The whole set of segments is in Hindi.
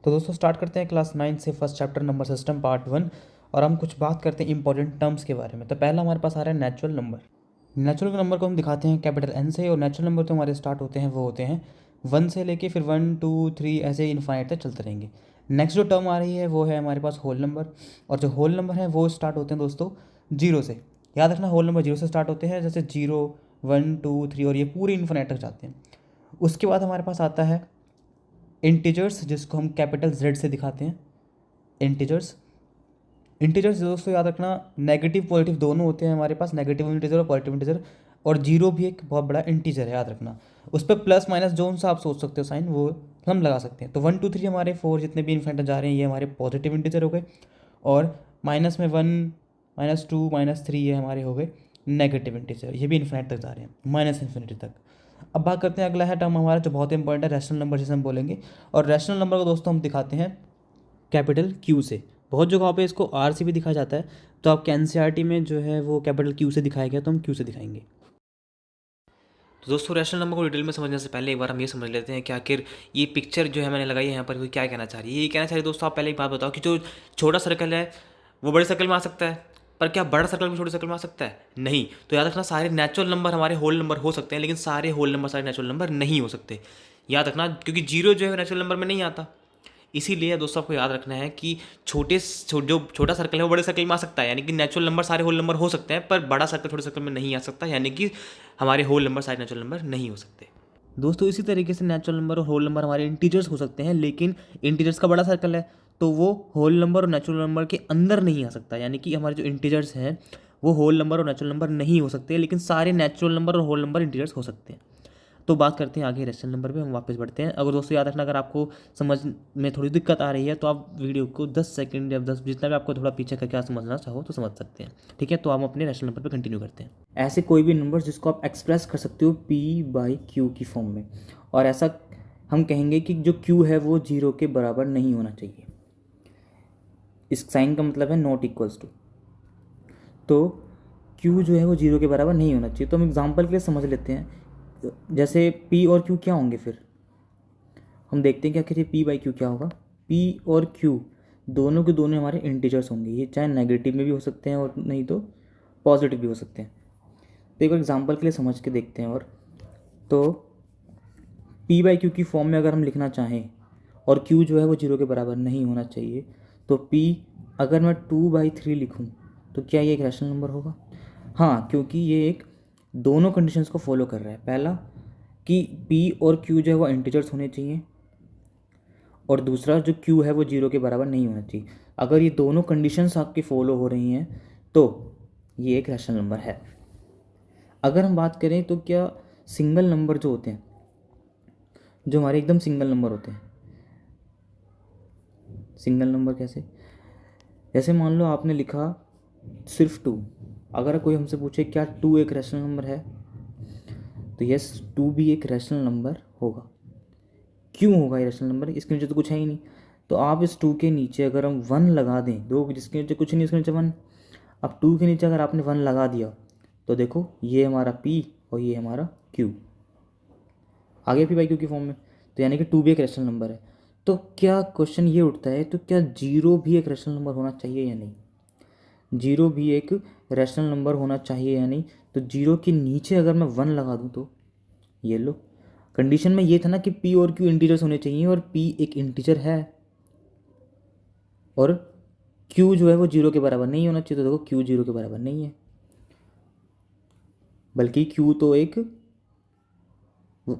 तो दोस्तों स्टार्ट करते हैं क्लास 9 से first chapter number system part 1। और हम कुछ बात करते हैं इंपॉर्टेंट टर्म्स के बारे में। तो पहला हमारे पास आ रहा है नेचुरल नंबर। नेचुरल नंबर को हम दिखाते हैं कैपिटल एन से, और नेचुरल नंबर तो हमारे स्टार्ट होते हैं वो होते हैं 1 से लेके फिर 1 2 3 ऐसे इन्फाइनाइट तक चलते रहेंगे। नेक्स्ट जो टर्म आ रही है वो है हमारे पास होल नंबर, और जो होल नंबर है वो स्टार्ट होते हैं दोस्तों 0 से। याद रखना होल नंबर 0 से स्टार्ट होते हैं, जैसे 0 1 2 3 और ये पूरी इन्फाइनाइट तक जाते हैं। उसके बाद हमारे पास आता है इंटीजर्स, जिसको हम कैपिटल जेड से दिखाते हैं। इंटीजर्स इंटीजर्स दोस्तों याद रखना नेगेटिव पॉजिटिव दोनों होते हैं हमारे पास, नेगेटिव इंटीजर और पॉजिटिव इंटीजर। और जीरो भी एक बहुत बड़ा इंटीजर है, याद रखना। उस पर प्लस माइनस जो सा आप सोच सकते हो साइन, वो हम लगा सकते हैं। तो 1 2 3 हमारे 4 जितने भी इन्फिनिटी जा रहे हैं ये हमारे पॉजिटिव इंटीजर हो गए, और माइनस में 1 -2 -3 ये हमारे हो गए नेगेटिव इंटीजर। ये भी इन्फिनिटी तक जा रहे हैं, माइनस इन्फिनिटी तक। अब बात करते हैं, अगला है टर्म हमारा जो बहुत इंपॉर्टेंट है, रैशनल नंबर जिसे हम बोलेंगे। और रैशनल नंबर को दोस्तों हम दिखाते हैं कैपिटल क्यू से। बहुत जगहों पे इसको आर से भी दिखाया जाता है, तो आपके एनसीईआरटी में जो है वो कैपिटल क्यू से दिखाया गया, तो हम क्यू से दिखाएंगे। तो दोस्तों रैशनल नंबर को डिटेल में समझने से पहले एक बार हम ये समझ लेते हैं कि आखिर ये पिक्चर जो है मैंने लगाई है यहाँ पर वो क्या कहना चाह रही है। ये कहना चाह रही है दोस्तों, आप पहले एक बात बताओ कि जो छोटा सर्कल है वो बड़े सर्कल में आ सकता है, पर क्या बड़ा सर्कल भी छोटे सर्कल में आ सकता है? नहीं। तो याद रखना सारे नेचुरल नंबर हमारे होल नंबर हो सकते हैं, लेकिन सारे होल नंबर सारे नेचुरल नंबर नहीं हो सकते। याद रखना, क्योंकि जीरो जो है नेचुरल नंबर में नहीं आता। इसीलिए दोस्तों आपको याद रखना है कि जो छोटा सर्कल है वो बड़े सर्कल में आ सकता है, यानी कि नेचुरल नंबर सारे होल नंबर हो सकते हैं, पर बड़ा सर्कल छोटे सर्कल में नहीं आ सकता, यानी कि हमारे होल नंबर सारे नेचुरल नंबर नहीं हो सकते। दोस्तों इसी तरीके से नेचुरल नंबर और होल नंबर हमारे इंटीजर्स हो सकते हैं, लेकिन इंटीजर्स का बड़ा सर्कल है तो वो होल नंबर और नेचुरल नंबर के अंदर नहीं आ सकता। यानी कि हमारे जो इंटीजर्स हैं वो होल नंबर और नेचुरल नंबर नहीं हो सकते, लेकिन सारे नेचुरल नंबर और होल नंबर इंटीजर्स हो सकते हैं। तो बात करते हैं आगे रैशनल नंबर पे, हम वापस बढ़ते हैं। अगर दोस्तों याद रखना, अगर आपको समझ में थोड़ी दिक्कत आ रही है तो आप वीडियो को 10 सेकंड या 10 जितना भी आपको थोड़ा पीछे का क्या समझना चाहो तो समझ सकते हैं। ठीक है, तो हम अपने रैशनल नंबर पे कंटिन्यू करते हैं। ऐसे कोई भी नंबर जिसको आप एक्सप्रेस कर सकते हो p/q की फॉर्म में, और ऐसा हम कहेंगे कि जो q है वो 0 के बराबर नहीं होना चाहिए। इस साइन का मतलब है नॉट इक्वल्स टू। तो q जो है वो 0 के बराबर नहीं होना चाहिए। तो हम एग्जांपल के लिए समझ लेते हैं, जैसे p और q क्या होंगे, फिर हम देखते हैं कि आखिर ये p/q क्या होगा। p और q दोनों के दोनों हमारे इंटीजर्स होंगे, ये चाहे नेगेटिव में भी हो सकते हैं और नहीं तो पॉजिटिव भी हो सकते हैं। तो एक एग्जांपल के लिए समझ के देखते हैं। और तो p/q की फॉर्म में अगर हम लिखना चाहें और q जो है वो 0 के बराबर नहीं होना चाहिए, तो p अगर मैं 2/3 लिखूं तो क्या ये एक रैशनल नंबर होगा? हाँ, क्योंकि ये एक दोनों कंडीशंस को फॉलो कर रहा है। पहला कि p और q जो है वो इंटीजर्स होने चाहिए, और दूसरा जो q है वो 0 के बराबर नहीं होना चाहिए। अगर ये दोनों कंडीशंस आपकी फॉलो हो रही हैं तो ये एक रैशनल नंबर है। अगर हम बात करें तो क्या सिंगल नंबर जो होते हैं, जो हमारे एकदम सिंगल नंबर होते हैं, सिंगल नंबर कैसे, जैसे मान लो आपने लिखा सिर्फ 2। अगर कोई हमसे पूछे क्या 2 एक रैशनल नंबर है, तो यस 2 भी एक रैशनल नंबर होगा। क्यों होगा ये रैशनल नंबर? इसके नीचे तो कुछ है ही नहीं। तो आप इस 2 के नीचे अगर हम 1 लगा दें, दो जिसके नीचे कुछ नहीं इसके नीचे 1, अब 2 के नीचे अगर आपने 1 लगा दिया तो देखो ये हमारा p और ये हमारा q आ गया p/q की फॉर्म में। तो यानी कि 2 भी एक रैशनल नंबर है। तो क्या क्वेश्चन ये उठता है, तो क्या 0 भी एक रैशनल नंबर होना चाहिए या नहीं? 0 भी एक रैशनल नंबर होना चाहिए या नहीं? तो 0 के नीचे अगर मैं 1 लगा दूँ तो ये लो, कंडीशन में ये था ना कि p और q इंटीजर्स होने चाहिए, और p एक इंटीजर है और q जो है वो 0 के बराबर नहीं होना चाहिए। तो देखो q 0 के बराबर नहीं है, बल्कि q तो एक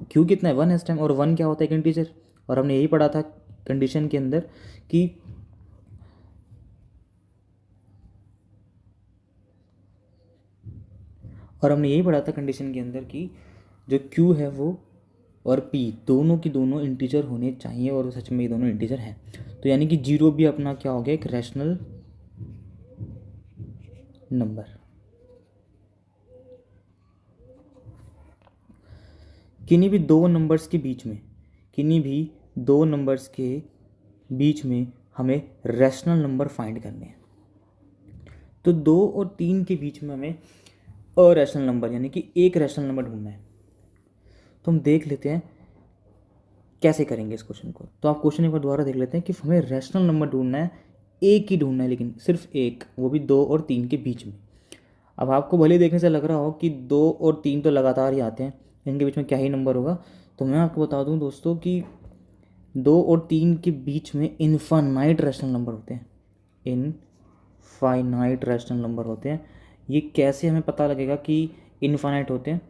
q कितना है 1 है इस टाइम, और 1 क्या होता है एक इंटीजर। और हमने यही पढ़ा था कंडीशन के अंदर कि जो q है वो और p दोनों की दोनों इंटीजर होने चाहिए, और सच में ये दोनों इंटीजर हैं। तो यानी कि 0 भी अपना क्या हो गया, एक रैशनल नंबर। किन्हीं भी दो नंबर्स के बीच में हमें रैशनल नंबर फाइंड करने हैं। तो 2 और 3 के बीच में हमें अरैशनल नंबर यानी कि एक रैशनल नंबर ढूंढना है। तो हम देख लेते हैं कैसे करेंगे इस क्वेश्चन को। तो आप क्वेश्चन एक बार दोबारा देख लेते हैं कि हमें रैशनल नंबर ढूंढना है, एक ही ढूंढना है, लेकिन सिर्फ एक, वो भी 2 और 3 के बीच में। अब आपको भले देखने से लग रहा हो कि 2 और 3 तो लगातार ही आते हैं, इनके बीच में क्या ही नंबर होगा। तो मैं आपको बता दूं दोस्तों कि 2 और 3 के बीच में इनफाइनाइट रैशनल नंबर होते हैं, इनफाइनाइट रैशनल नंबर होते हैं। ये कैसे हमें पता लगेगा कि इनफाइनाइट होते हैं,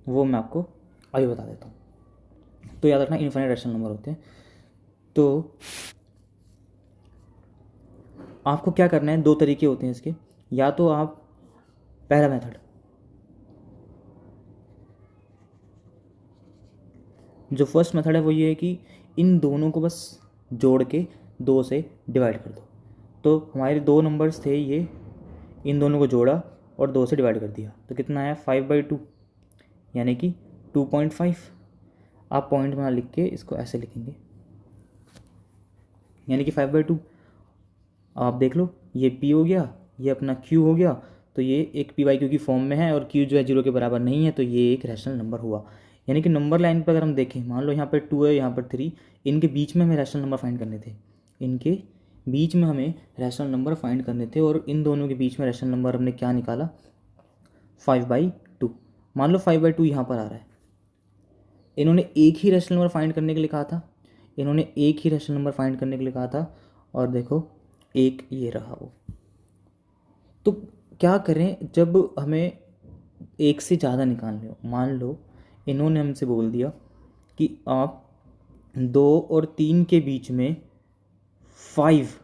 वो मैं आपको अभी बता देता हूँ। तो याद रखना इनफाइनाइट रैशनल नंबर होते हैं। तो आपको क्या करना है, 2 तरीके होते हैं इसके। या तो आप पहला मेथड, जो फर्स्ट मेथड है वो ये है कि इन दोनों को बस जोड़ के 2 से डिवाइड कर दो। तो हमारे 2 नंबर्स थे ये, इन दोनों को जोड़ा और 2 से डिवाइड कर दिया, तो कितना आया 5/2, यानी कि 2.5। आप पॉइंट में लिख के इसको ऐसे लिखेंगे, यानी कि 5/2। आप देख लो, ये p हो गया, ये अपना q हो गया, तो ये एक p/q की फॉर्म में है और q जो है 0 के बराबर नहीं है, तो ये एक रैशनल नंबर हुआ। यानी कि नंबर लाइन पर अगर हम देखें, मान लो यहाँ पर 2 है, यहाँ पर 3, इनके बीच में हमें रैशनल नंबर फाइंड करने थे, इनके बीच में हमें रैशनल नंबर फाइंड करने थे, और इन दोनों के बीच में रैशनल नंबर हमने क्या निकाला, 5/2। मान लो 5/2 यहाँ पर आ रहा है, इन्होंने एक ही रैशनल नंबर फाइंड करने के लिए कहा था, इन्होंने एक ही रैशनल नंबर फाइंड करने के लिए कहा था, और देखो एक ये रहा वो। तो क्या करें जब हमें एक से ज़्यादा निकालने हो, मान लो इन्होंने हमसे बोल दिया कि आप 2 और 3 के बीच में 5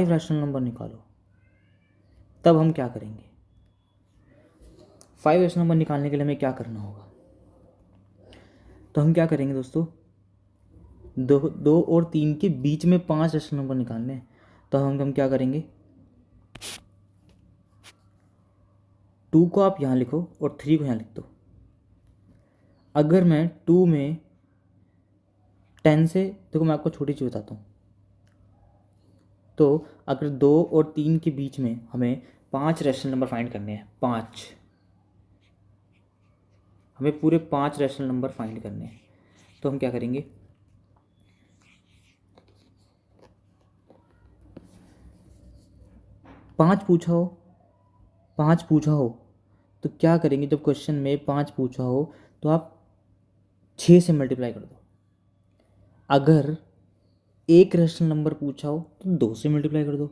रैशनल नंबर निकालो, तब हम क्या करेंगे। 5 रैशनल नंबर निकालने के लिए हमें क्या करना होगा, तो हम क्या करेंगे दोस्तों, 2 और 3 के बीच में 5 रैशनल नंबर निकालने हैं। तो हम क्या करेंगे, 2 को आप यहाँ लिखो और 3 को यहाँ लिख दो। अगर मैं 2 में 10 से, देखो मैं आपको छोटी चीज़ बताता हूँ, तो अगर 2 और 3 के बीच में हमें 5 रैशनल नंबर फाइंड करने हैं, 5, हमें पूरे 5 रैशनल नंबर फाइंड करने हैं, तो हम क्या करेंगे, 5 पूछा हो, 5 पूछा हो तो क्या करेंगे, जब क्वेश्चन में 5 पूछा हो तो आप 6 से मल्टीप्लाई कर दो। अगर एक रैशनल नंबर पूछा हो तो 2 से मल्टीप्लाई कर दो।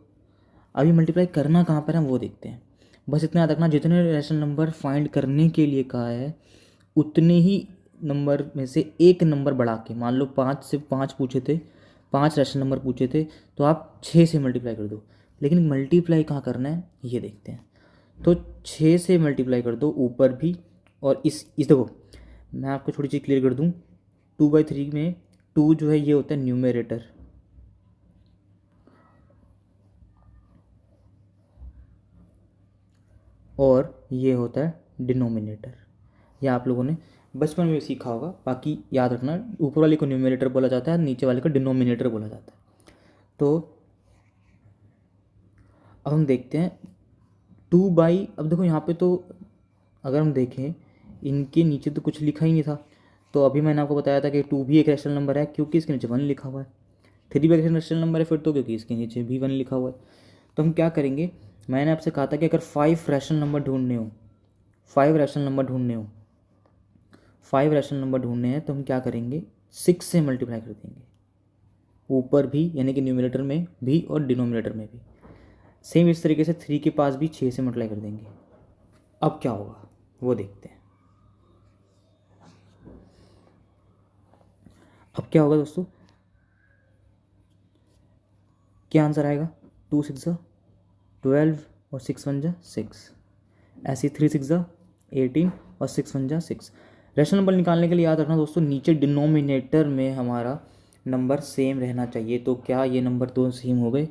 अभी मल्टीप्लाई करना कहाँ पर है वो देखते हैं। बस इतना याद रखना, जितने रैशनल नंबर फाइंड करने के लिए कहा है उतने ही नंबर में से एक नंबर बढ़ा के, मान लो 5 से 5 पूछे थे, 5 रैशनल नंबर पूछे थे, तो आप 6 से मल्टीप्लाई कर दो। लेकिन मल्टीप्लाई कहाँ करना है ये देखते हैं। तो 6 से मल्टीप्लाई कर दो ऊपर भी, और इस देखो मैं आपको थोड़ी चीज़ क्लियर कर दूँ, 2/3 में 2 जो है ये होता है न्यूमरेटर, और ये होता है डिनोमिनेटर। ये आप लोगों ने बचपन में सीखा होगा, बाकी याद रखना, ऊपर वाले को न्यूमरेटर बोला जाता है, नीचे वाले को डिनोमिनेटर बोला जाता है। तो अब हम देखते हैं 2/, अब देखो यहाँ पे तो अगर हम देखें इनके नीचे तो कुछ लिखा ही नहीं था, तो अभी मैंने आपको बताया था कि 2 भी एक रैशनल नंबर है क्योंकि इसके नीचे 1 लिखा हुआ है, 3 भी एक रैशनल नंबर है फिर तो क्योंकि इसके नीचे भी 1 लिखा हुआ है। तो हम क्या करेंगे, मैंने आपसे कहा था कि अगर 5 रैशनल नंबर ढूंढने हो, 5 रैशनल नंबर ढूंढने हो, 5 रैशनल नंबर ढूंढने हैं, तो हम क्या करेंगे, 6 से मल्टीप्लाई कर देंगे, ऊपर भी यानी कि न्यूमरेटर में भी और डिनोमिनेटर में भी। सेम इस तरीके से 3 के पास भी 6 से मल्टीप्लाई कर देंगे। अब क्या होगा वो देखते हैं। अब क्या होगा दोस्तों, क्या आंसर आएगा, 2 6 12 और 6 1 6, ऐसे 3 6 18 और 6 1 6। रैशनल नंबर निकालने के लिए याद रखना दोस्तों, नीचे डिनोमिनेटर में हमारा नंबर सेम रहना चाहिए। तो क्या ये नंबर दो सेम हो गए,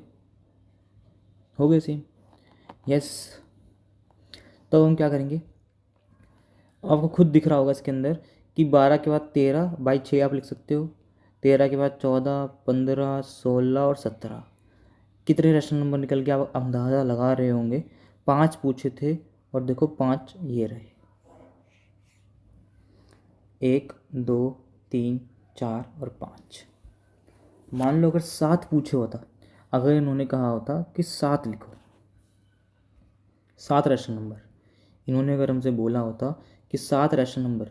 हो गए सेम, यस। तो हम क्या करेंगे, आपको खुद दिख रहा होगा इसके अंदर कि 12 के बाद 13/6 आप लिख सकते हो, 13 के बाद 14 15 16 और 17। कितने रैशनल नंबर निकल गया आप अंदाज़ा लगा रहे होंगे। 5 पूछे थे और देखो 5 ये रहे, 1 2 3 4 और 5। मान लो अगर 7 पूछे होता, अगर इन्होंने कहा होता कि 7 लिखो, 7 रैशनल नंबर, इन्होंने अगर हमसे बोला होता कि 7 रैशनल नंबर,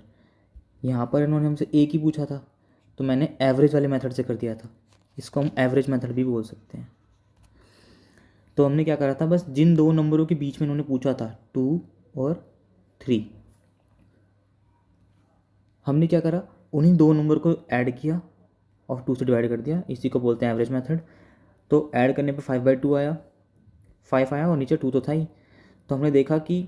यहाँ पर इन्होंने हमसे एक ही पूछा था, तो मैंने एवरेज वाले मेथड से कर दिया था। इसको हम एवरेज मेथड भी बोल सकते हैं। तो हमने क्या करा था, बस जिन दो नंबरों के बीच में इन्होंने पूछा था 2 और 3, हमने क्या करा, उन्हीं दो नंबर को ऐड किया और 2 से डिवाइड कर दिया। इसी को बोलते हैं एवरेज मेथड। तो ऐड करने पे 5/2 आया, 5 आया और नीचे 2 तो था ही। तो हमने देखा कि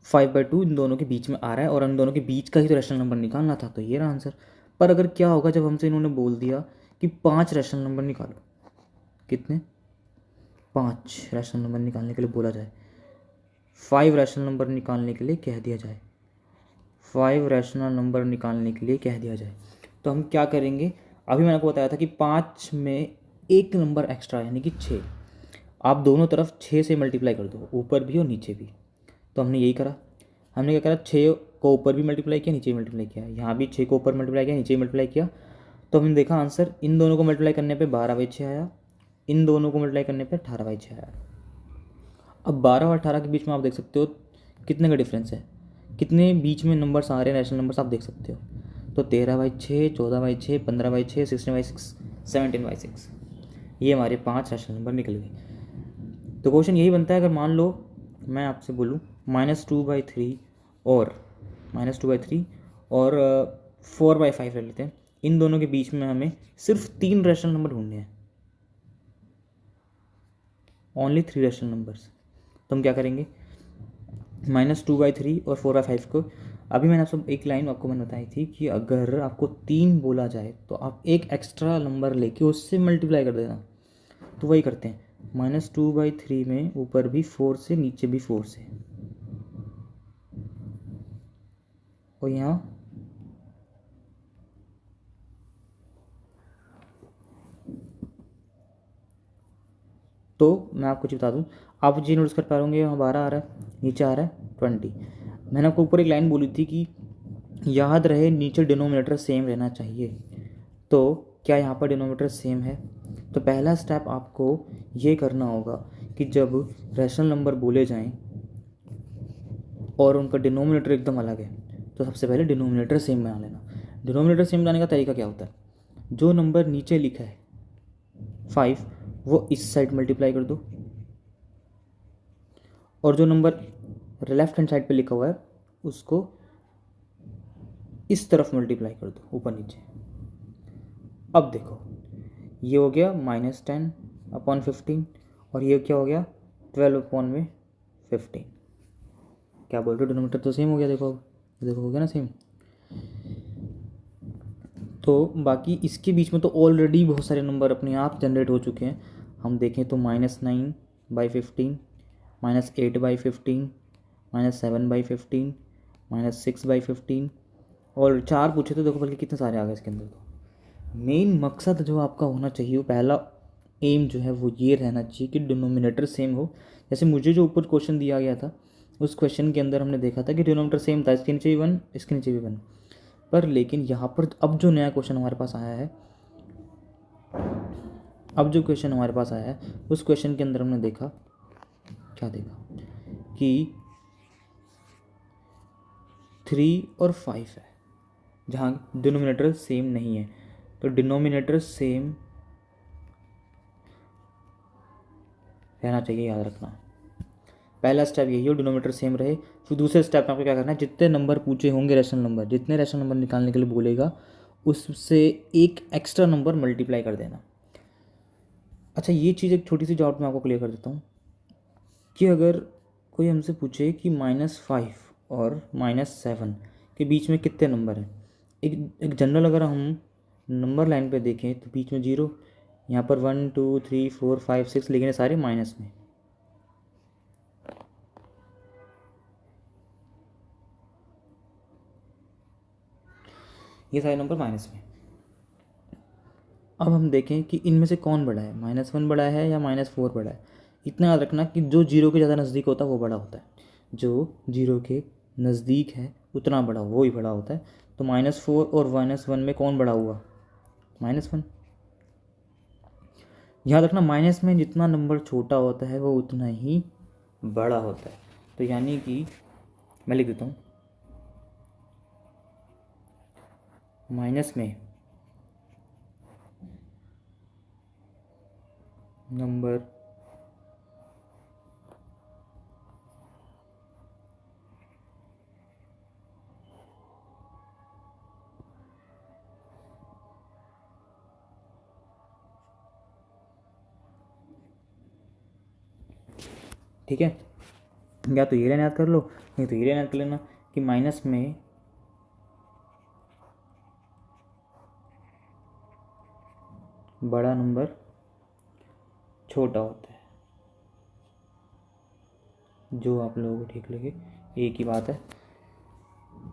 5/2 इन दोनों के बीच में आ रहा है और इन दोनों के बीच का ही तो रैशनल नंबर निकालना था, तो ये रहा आंसर। पर अगर क्या होगा जब हमसे इन्होंने बोल दिया कि 5 रैशनल नंबर निकालो, कितने, 5 रैशनल नंबर निकालने के लिए बोला जाए, 5 रैशनल नंबर निकालने के लिए कह दिया जाए, 5 रैशनल नंबर निकालने के लिए कह दिया जाए, तो हम क्या करेंगे। अभी मैंने आपको बताया था कि 5 में एक नंबर एक्स्ट्रा यानी कि 6, आप दोनों तरफ 6 से मल्टीप्लाई कर दो, ऊपर भी और नीचे भी। तो हमने यही करा। हमने क्या करा, 6 को ऊपर भी मल्टीप्लाई किया, नीचे भी मल्टीप्लाई किया, यहाँ भी 6 को ऊपर मल्टीप्लाई किया, नीचे भी मल्टीप्लाई किया। तो हमने देखा आंसर इन दोनों को मल्टीप्लाई करने पे 12/6 आया, इन दोनों को मल्टीप्लाई करने पे 18/6 आया। अब 12 और 18 के बीच में आप देख सकते हो कितने का डिफरेंस है, कितने बीच में नंबर्स आ रहे हैं, रैशनल नंबर्स आप देख सकते हो। तो 13/6, 14/6, 15/6, 16/6, 17/6, ये हमारे 5 रैशनल नंबर निकल गए। तो क्वेश्चन यही बनता है, अगर मान लो मैं आपसे बोलूँ -2/3 और -2/3 और 4/5 ले लेते हैं, इन दोनों के बीच में हमें सिर्फ 3 रैशनल नंबर ढूंढने हैं, ओनली 3 रैशनल नंबर्स। तो हम क्या करेंगे, -2/3 और 4/5 को, अभी मैंने आपको एक लाइन आपको मैंने बताई थी कि अगर आपको 3 बोला जाए तो आप एक एक्स्ट्रा नंबर लेके उससे मल्टीप्लाई कर देना। तो वही करते हैं, -2/3 में ऊपर भी 4 से, नीचे भी 4 से, और यहाँ तो मैं आपको बता दूँ, आप जी नोटिस कर पा होंगे, यहाँ 12 आ रहा है, नीचे आ रहा है 20। मैंने आपको ऊपर एक लाइन बोली थी कि याद रहे नीचे डिनोमिनेटर सेम रहना चाहिए। तो क्या यहाँ पर डिनोमिनेटर सेम है? तो पहला स्टेप आपको ये करना होगा कि जब रैशनल नंबर बोले जाएं और उनका डिनोमिनेटर एकदम अलग है, तो सबसे पहले डिनोमिनेटर सेम बना लेना। डिनोमिनेटर सेम बनाने का तरीका क्या होता है, जो नंबर नीचे लिखा है 5 वो इस साइड मल्टीप्लाई कर दो, और जो नंबर लेफ्ट हैंड साइड पे लिखा हुआ है उसको इस तरफ मल्टीप्लाई कर दो, ऊपर नीचे। अब देखो ये हो गया -10/15 और ये क्या हो गया 12/15। क्या बोल रहे हो, डिनोमिनेटर तो सेम हो गया। देखो अब देखो हो गया ना सेम। तो बाकी इसके बीच में तो ऑलरेडी बहुत सारे नंबर अपने आप जनरेट हो चुके हैं। हम देखें तो -9/15, -8/15, -7/15, -6/15 और 4 पूछे तो देखो बल्कि कितने सारे आ गए इसके अंदर। तो मेन मकसद जो आपका होना चाहिए, वो पहला एम जो है वो ये रहना चाहिए कि डिनोमिनेटर सेम हो। जैसे मुझे जो ऊपर क्वेश्चन दिया गया था उस क्वेश्चन के अंदर हमने देखा था कि डिनोमिनेटर सेम था, इसके नीचे भी 1, इसके नीचे भी 1। पर लेकिन यहाँ पर अब जो नया क्वेश्चन हमारे पास आया है, अब जो क्वेश्चन हमारे पास आया है उस क्वेश्चन के अंदर हमने देखा, क्या देखा कि 3 और 5 है जहाँ डिनोमिनेटर सेम नहीं है। तो डिनोमिनेटर सेम रहना चाहिए, याद रखना। पहला स्टेप यही हो, डिनोमिनेटर सेम रहे। फिर दूसरे स्टेप में आपको क्या करना है, जितने नंबर पूछे होंगे रैशनल नंबर, जितने रैशनल नंबर निकालने के लिए बोलेगा उससे एक एक्स्ट्रा नंबर मल्टीप्लाई कर देना। अच्छा ये चीज़ एक छोटी सी डाउट मैं आपको क्लियर कर देता हूँ कि अगर कोई हमसे पूछे कि -5 और -7 के बीच में कितने नंबर हैं, एक जनरल अगर हम नंबर लाइन पे देखें तो बीच में 0, यहाँ पर 1 2 3 4 5 6, लेकिन ये सारे माइनस में। ये सारे नंबर माइनस में। अब हम देखें कि इनमें से कौन बड़ा है, -1 बड़ा है या -4 बड़ा है। इतना याद रखना कि जो 0 के ज़्यादा नज़दीक होता है वो बड़ा होता है, जो 0 के नज़दीक है उतना बड़ा वो ही बड़ा होता है। तो तो -4 और -1 में कौन बड़ा हुआ? -1। याद रखना माइनस में जितना नंबर छोटा होता है वो उतना ही बड़ा होता है। तो यानी कि मैं लिख देता हूँ, माइनस में नंबर ठीक है, या तो ये लाइन याद कर लो, नहीं तो ये लाइन याद कर लेना कि माइनस में बड़ा नंबर छोटा होता है, जो आप लोगों को ठीक लगे, एक ही बात है,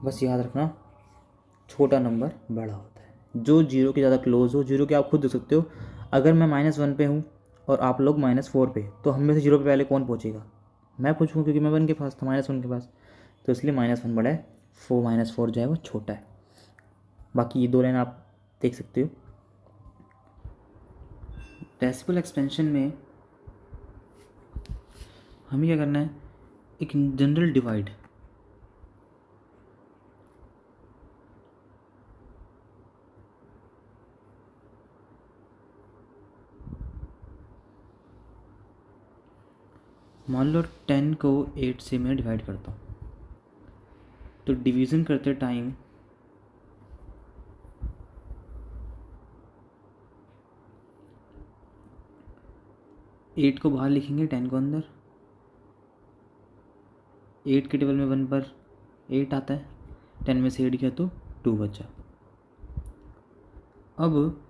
बस याद रखना छोटा नंबर बड़ा होता है। जो जीरो के ज़्यादा क्लोज हो, जीरो के आप खुद देख सकते हो, अगर मैं -1 पे हूँ और आप लोग -4 पे, तो हम में से जीरो पे पहले कौन पहुँचेगा? मैं पूछूँ, क्योंकि मैं 1 के पास था, -1 के पास, तो इसलिए -1 बड़ा है, -4 जो है वो छोटा है। बाकी ये दो लाइन आप देख सकते हो। डेसिमल एक्सपेंशन में हमें क्या करना है, एक जनरल डिवाइड, मान लो 10 को 8 से मैं डिवाइड करता हूँ, तो डिवीज़न करते टाइम एट को बाहर लिखेंगे, 10 को अंदर, 8 के टेबल में 1 पर 8 आता है, 10 में से 8 गया तो 2 बचा। अब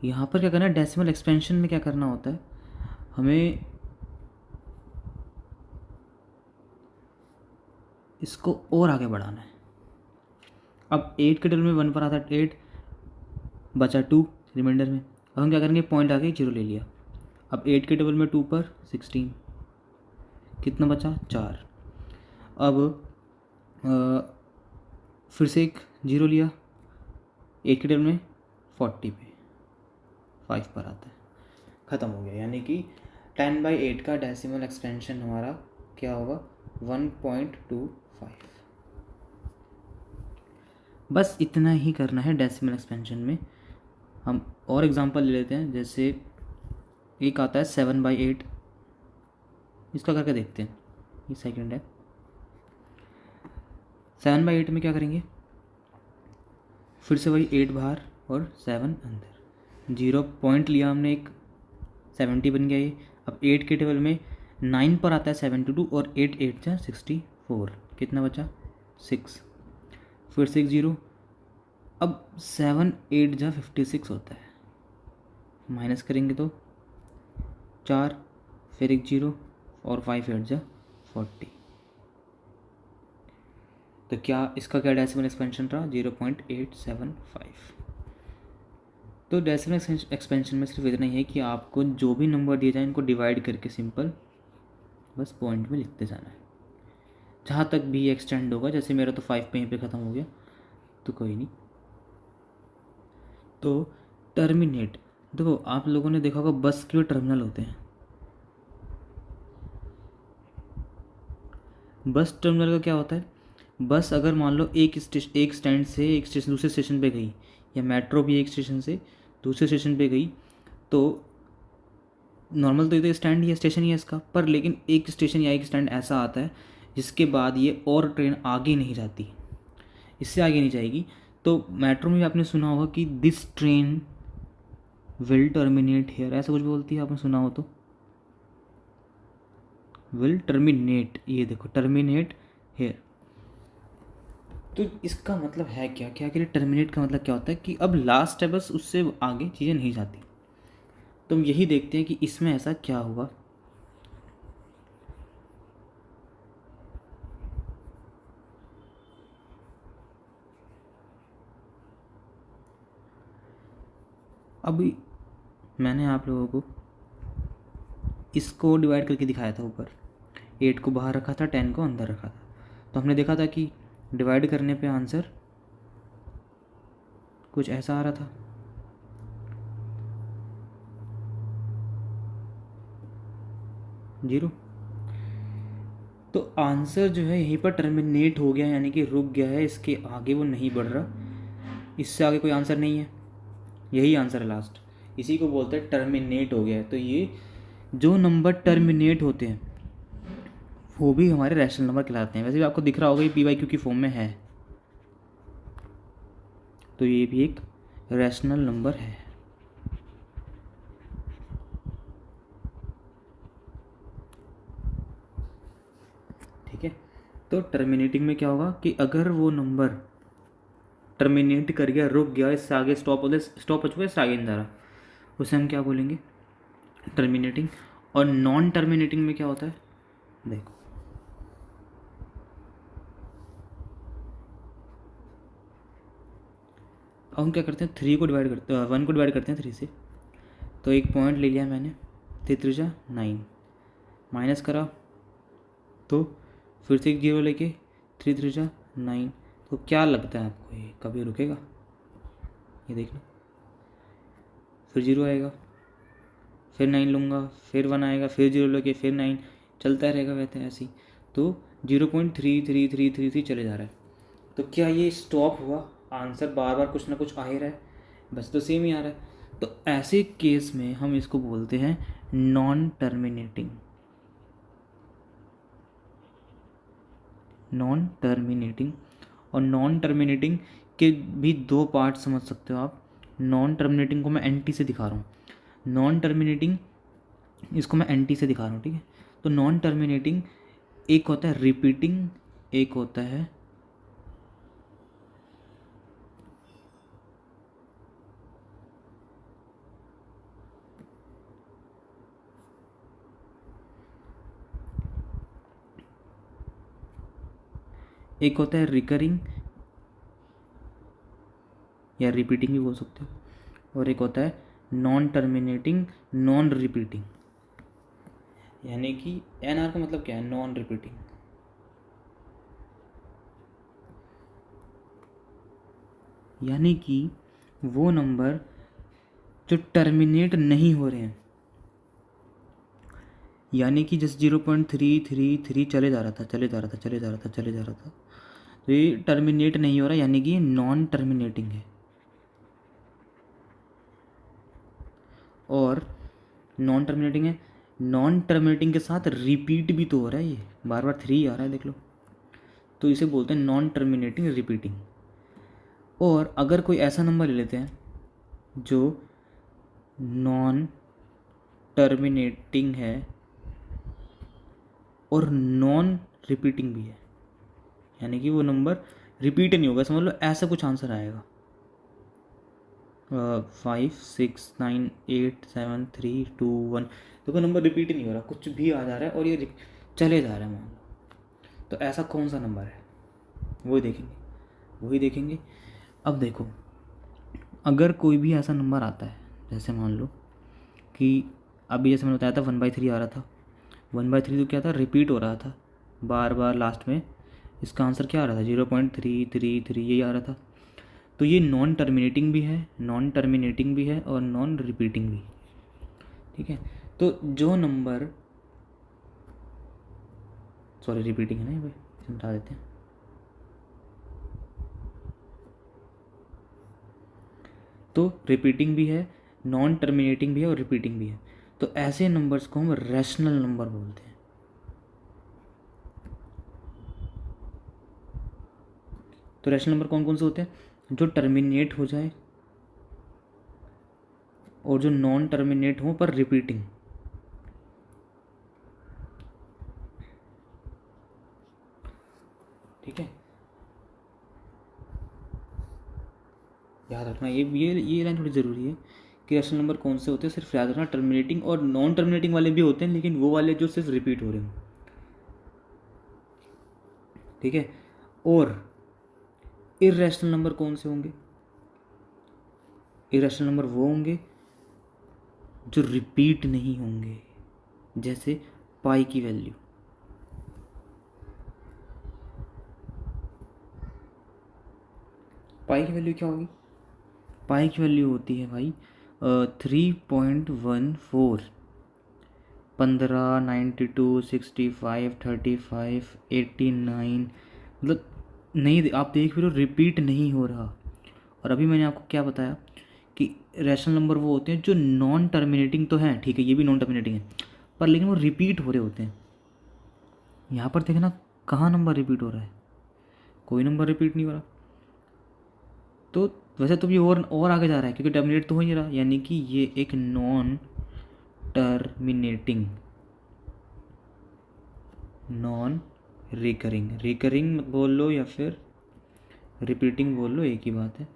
यहाँ पर क्या करना है, डेसिमल एक्सपेंशन में क्या करना होता है, हमें इसको और आगे बढ़ाना है। अब 8 के टेबल में 1 पर आता है 8, बचा 2 रिमाइंडर में। अब हम क्या करेंगे, पॉइंट आगे 0 ले लिया। अब 8 के टेबल में 2 पर 16, कितना बचा? 4। अब फिर से एक 0 लिया, 8 के टेबल में 40 पे 5 पर आता है, ख़त्म हो गया। यानी कि 10/8 का डेसिमल एक्सपेंशन हमारा क्या होगा? 1.25। बस इतना ही करना है डेसिमल एक्सपेंशन में। हम और एग्जांपल ले लेते हैं, जैसे एक आता है 7/8, इसका करके देखते हैं, ये सेकंड है। 7/8 में क्या करेंगे, फिर से वही 8 बाहर और 7 अंदर, 0 पॉइंट लिया हमने, एक 70 बन गया ये। अब 8 के टेबल में 9 पर आता है 72 और 8 8 जा 64, कितना बचा? 6, फिर से एक 0। अब 7 8 जा 56 होता है, माइनस करेंगे तो 4, फिर एक 0 और 5 8 जा 40। तो क्या इसका क्या डेसिमल एक्सपेंशन रहा? 0.875। तो डेसिमल एक्सपेंशन में सिर्फ इतना ही है कि आपको जो भी नंबर दिए जाए इनको डिवाइड करके सिंपल बस पॉइंट में लिखते जाना है, जहाँ तक भी एक्सटेंड होगा। जैसे मेरा तो 5 पे यहीं पे ख़त्म हो गया, तो कोई नहीं। तो टर्मिनेट, देखो आप लोगों ने देखा होगा बस के टर्मिनल होते हैं। बस टर्मिनल का क्या होता है, बस अगर मान लो एक स्टैंड से एक स्टेशन दूसरे स्टेशन पे गई, या मेट्रो भी एक स्टेशन से दूसरे स्टेशन पे गई, तो नॉर्मल तो ये स्टैंड ही है, स्टेशन ही है इसका, पर लेकिन एक स्टेशन या एक स्टैंड ऐसा आता है जिसके बाद ये और ट्रेन आगे नहीं जाती, इससे आगे नहीं जाएगी। तो मेट्रो में भी आपने सुना होगा कि this train will terminate here, ऐसा कुछ बोलती है, आपने सुना हो तो, विल टर्मिनेट, ये देखो टर्मिनेट हेयर। तो इसका मतलब है क्या, क्या के लिए टर्मिनेट का मतलब क्या होता है कि अब लास्ट है बस, उससे आगे चीज़ें नहीं जाती। तो हम यही देखते हैं कि इसमें ऐसा क्या हुआ। अभी मैंने आप लोगों को इसको डिवाइड करके दिखाया था, ऊपर 8 को बाहर रखा था, 10 को अंदर रखा था। तो हमने देखा था कि डिवाइड करने पे आंसर कुछ ऐसा आ रहा था। जीरो। तो आंसर जो है यहीं पर टर्मिनेट हो गया, यानी कि रुक गया है, इसके आगे वो नहीं बढ़ रहा, इससे आगे कोई आंसर नहीं है, यही आंसर है लास्ट, इसी को बोलते हैं टर्मिनेट हो गया है। तो ये जो नंबर टर्मिनेट होते हैं वो भी हमारे रैशनल नंबर कहलाते हैं। वैसे भी आपको दिख रहा होगा ये PYQ की फॉर्म में है, तो ये भी एक रैशनल नंबर है। ठीक है, तो टर्मिनेटिंग में क्या होगा कि अगर वो नंबर टर्मिनेट कर गया, रुक गया, इससे आगे स्टॉप हो चुका है, इससे आगे नहीं जा रहा, उसे हम क्या बोलेंगे, टर्मिनेटिंग। और नॉन टर्मिनेटिंग में क्या होता है, देखो अब हम क्या करते हैं, 3 को डिवाइड करते हैं, 1 को डिवाइड करते हैं 3 से। तो एक पॉइंट ले लिया मैंने, 3 3 9, माइनस करा तो फिर से एक 0 लेके 3 3 9। तो क्या लगता है आपको ये कभी रुकेगा, ये देख लो, फिर 0 आएगा, फिर 9 लूँगा, फिर 1 आएगा, फिर 0 लेके फिर 9, चलता रहेगा वैसे ऐसे ही। तो 0.33333 चले जा रहा है। तो क्या ये स्टॉप हुआ, आंसर बार बार कुछ ना कुछ आ ही रहा है, बस तो सेम ही आ रहा है। तो ऐसे केस में हम इसको बोलते हैं नॉन टर्मिनेटिंग। नॉन टर्मिनेटिंग, और नॉन टर्मिनेटिंग के भी 2 पार्ट समझ सकते हो आप। नॉन टर्मिनेटिंग को मैं NT से दिखा रहा हूँ, नॉन टर्मिनेटिंग इसको मैं NT से दिखा रहा हूँ, ठीक है। तो नॉन टर्मिनेटिंग एक होता है रिपीटिंग, एक होता है रिकरिंग या रिपीटिंग भी बोल सकते हो, और एक होता है नॉन टर्मिनेटिंग नॉन रिपीटिंग। यानी कि NR का मतलब क्या है, नॉन रिपीटिंग। यानी कि वो नंबर जो टर्मिनेट नहीं हो रहे हैं, यानी कि जैसे 0.333 चले जा रहा था, तो ये टर्मिनेट नहीं हो रहा, यानी कि नॉन टर्मिनेटिंग है। और नॉन टर्मिनेटिंग है, नॉन टर्मिनेटिंग के साथ रिपीट भी तो हो रहा है, ये बार बार 3 आ रहा है, देख लो, तो इसे बोलते हैं नॉन टर्मिनेटिंग रिपीटिंग। और अगर कोई ऐसा नंबर ले लेते हैं जो नॉन टर्मिनेटिंग है और नॉन रिपीटिंग भी है, यानी कि वो नंबर रिपीट नहीं होगा, समझ लो ऐसा कुछ आंसर आएगा, 5 6 9 8 7 3 2 1। देखो नंबर रिपीट नहीं हो रहा, कुछ भी आ जा रहा है और ये चले जा रहा है, मान लो। तो ऐसा कौन सा नंबर है, वही देखेंगे। अब देखो, अगर कोई भी ऐसा नंबर आता है, जैसे मान लो कि अभी जैसे मैंने बताया था 1/3 आ रहा था, 1/3 तो क्या था, रिपीट हो रहा था बार बार, लास्ट में इसका आंसर क्या आ रहा था, 0.333 यही आ रहा था। तो ये नॉन टर्मिनेटिंग भी है और नॉन रिपीटिंग भी, ठीक है। तो जो नंबर, सॉरी रिपीटिंग है ना, ये हटा देते हैं। तो रिपीटिंग भी है, नॉन टर्मिनेटिंग भी है और रिपीटिंग भी है। तो ऐसे नंबर्स को हम रैशनल नंबर बोलते हैं। तो रैशनल नंबर कौन कौन से होते हैं, जो टर्मिनेट हो जाए और जो नॉन टर्मिनेट हो पर रिपीटिंग। ठीक है, याद रखना, ये लाइन थोड़ी ज़रूरी है कि रैशनल नंबर कौन से होते हैं, सिर्फ याद रखना टर्मिनेटिंग और नॉन टर्मिनेटिंग वाले भी होते हैं, लेकिन वो वाले जो सिर्फ रिपीट हो रहे हैं, ठीक है। और इर्रेशनल नंबर कौन से होंगे, इरेशनल नंबर वो होंगे जो रिपीट नहीं होंगे, जैसे पाई की वैल्यू। पाई की वैल्यू क्या होगी, पाई की वैल्यू होती है भाई 3.14, 15, 92, 65, 35, 89, मतलब नहीं, आप देख रहे हो रिपीट नहीं हो रहा। और अभी मैंने आपको क्या बताया कि रैशनल नंबर वो होते हैं जो नॉन टर्मिनेटिंग तो हैं, ठीक है, ये भी नॉन टर्मिनेटिंग है, पर लेकिन वो रिपीट हो रहे होते हैं। यहाँ पर देखना कहाँ नंबर रिपीट हो रहा है, कोई नंबर रिपीट नहीं हो रहा। तो वैसे तो ये और आगे जा रहा है क्योंकि टर्मिनेट तो हो ही रहा, यानी कि ये एक नॉन टर्मिनेटिंग, नॉन रिकरिंग मत बोल लो या फिर रिपीटिंग बोल लो, एक ही बात है।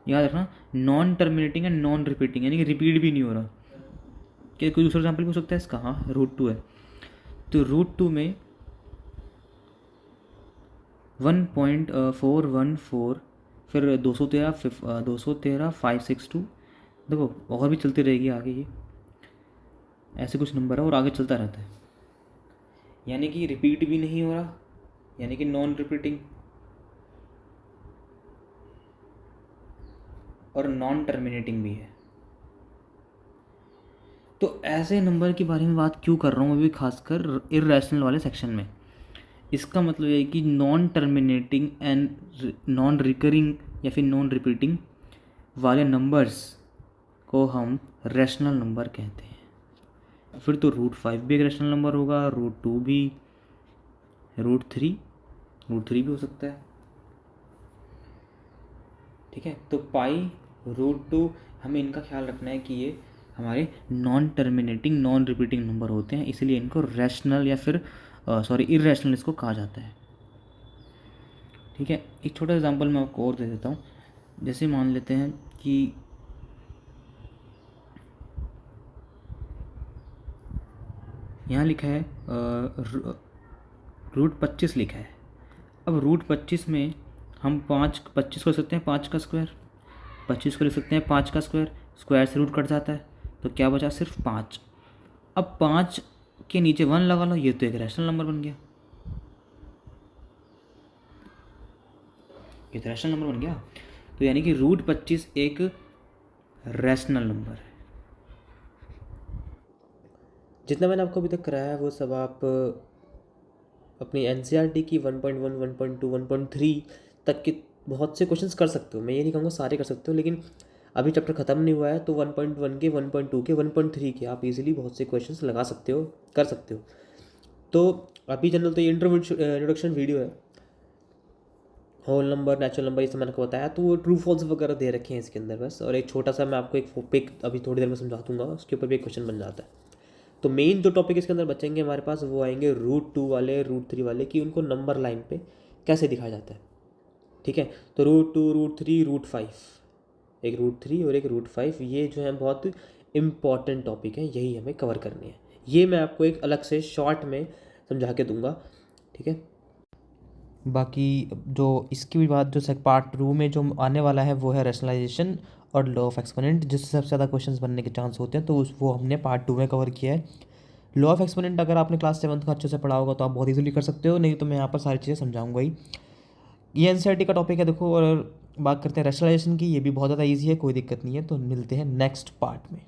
याद रखना non terminating and non repeating, यानी कि रिपीट भी नहीं हो रहा। क्या कोई दूसरा एग्जाम्पल भी हो सकता है इसका? हाँ, √2 है, तो √2 में 1.414, फिर 213 562, देखो और भी चलती रहेगी आगे, ये ऐसे कुछ नंबर है और आगे चलता रहता है, यानी कि रिपीट भी नहीं हो रहा, यानी कि नॉन रिपीटिंग, और नॉन टर्मिनेटिंग भी है। तो ऐसे नंबर के बारे में बात क्यों कर रहा हूँ अभी, खासकर इर्रेशनल वाले सेक्शन में? इसका मतलब ये है कि non terminating and non recurring या फिर नॉन रिपीटिंग वाले नंबर्स को हम रैशनल नंबर कहते हैं। फिर तो √5 भी एक रैशनल नंबर होगा, √2 भी, √3 भी हो सकता है, ठीक है। तो पाई, √2, हमें इनका ख्याल रखना है कि ये हमारे non terminating non repeating number होते हैं, इसलिए इनको रैशनल या फिर इर्रेशनल इसको कहा जाता है, ठीक है। एक छोटा एग्जांपल मैं आपको और दे देता हूँ। जैसे मान लेते हैं कि यहाँ लिखा है √25 लिखा है। अब √25 में हम 25 को लिख सकते हैं 5 का स्क्वायर, 25 को लिख सकते हैं 5 का स्क्वायर, स्क्वायर से रूट कट जाता है तो क्या बचा, सिर्फ 5। अब 5 के नीचे 1 लगा लो, ये तो एक रैशनल नंबर बन गया, ये तो रैशनल नंबर बन गया। तो यानी कि √25 एक रैशनल नंबर है। जितना मैंने आपको अभी तक कराया है वो सब आप अपनी NCERT की 1.1, 1.2, 1.3 तक के बहुत से क्वेश्चंस कर सकते हो। मैं ये नहीं कहूँगा सारे कर सकते हो, लेकिन अभी चैप्टर ख़त्म नहीं हुआ है तो 1.1 के, 1.2 के, 1.3 के आप इजीली बहुत से क्वेश्चंस लगा सकते हो, कर सकते हो। तो अभी जनरल तो ये इंट्रोडक्शन वीडियो है, होल नंबर, नेचुरल नंबर, ये सब मैंने आपको बताया, तो वो ट्रू फॉल्स वगैरह दे रखे हैं इसके अंदर बस। और एक छोटा सा मैं आपको एक पिक अभी थोड़ी देर में समझा दूंगा, उसके ऊपर भी एक क्वेश्चन बन जाता है। तो मेन जो टॉपिक इसके अंदर बचेंगे हमारे पास वो आएंगे √2 वाले, √3 वाले, कि उनको नंबर लाइन पे कैसे दिखाया जाता है, ठीक है। तो √2, √3, √5, एक √3 और एक √5, ये जो है बहुत इम्पॉर्टेंट टॉपिक है, यही हमें कवर करनी है। ये मैं आपको एक अलग से शॉर्ट में समझा के दूंगा, ठीक है। बाकी जो इसकी भी बात, जो पार्ट 2 में जो आने वाला है वो है रैशनलाइजेशन और लॉ ऑफ एक्सपोनेंट, जिससे सबसे ज़्यादा क्वेश्चंस बनने के चांस होते हैं, तो वो हमने पार्ट 2 में कवर किया है। लॉ ऑफ एक्सपोनेंट अगर आपने क्लास 7 का अच्छे से पढ़ा होगा तो आप बहुत इजीली कर सकते हो, नहीं तो मैं यहाँ पर सारी चीज़ें समझाऊंगा ही। ये NCERT का टॉपिक है देखो। और बात करते हैं रैशनलाइजेशन की, ये भी बहुत ज़्यादा ईजी है, कोई दिक्कत नहीं है। तो मिलते हैं नेक्स्ट पार्ट में।